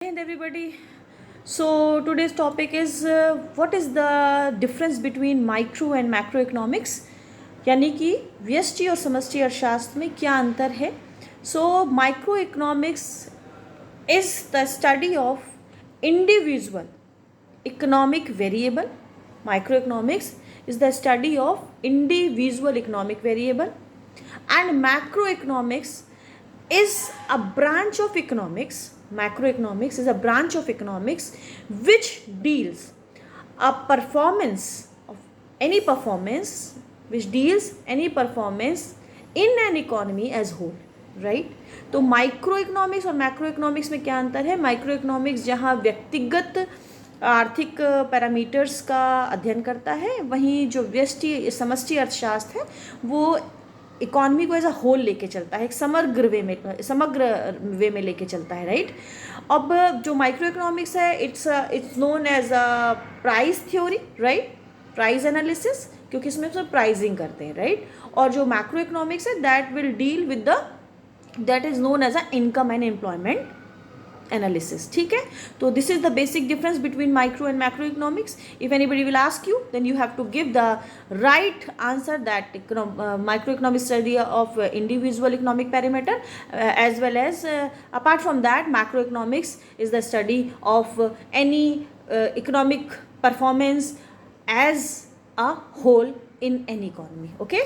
And everybody, so today's topic is what is the difference between micro and macroeconomics, यानी कि व्यष्टि और समष्टि अर्थशास्त्र में क्या अंतर है. So micro economics is the study of individual economic variable. Microeconomics is the study of individual economic variable, and macroeconomics is a branch of economics. Macroeconomics is a branch of economics which deals a performance of any performance, which deals any performance in an economy as whole, right? तो micro economics और macro economics में क्या अंतर है. Micro economics जहाँ व्यक्तिगत आर्थिक parameters का अध्ययन करता है, वहीं जो व्यष्टि समष्टि अर्थशास्त्र है वो इकॉनमी को एज अ होल लेके चलता है, एक समग्र वे में लेके चलता है, राइट. अब जो माइक्रो इकोनॉमिक्स है it's known as a price theory, right, price analysis, क्योंकि इसमें सब प्राइसिंग करते हैं, राइट. और जो मैक्रो इकोनॉमिक्स है that will deal with that is known as a income and employment analysis. ठीक है. तो this is the basic difference between micro and macroeconomics. If anybody will ask you, then you have to give the right answer that microeconomic study of individual economic parameter, as well as apart from that macroeconomics is the study of any economic performance as a whole in any economy. Okay.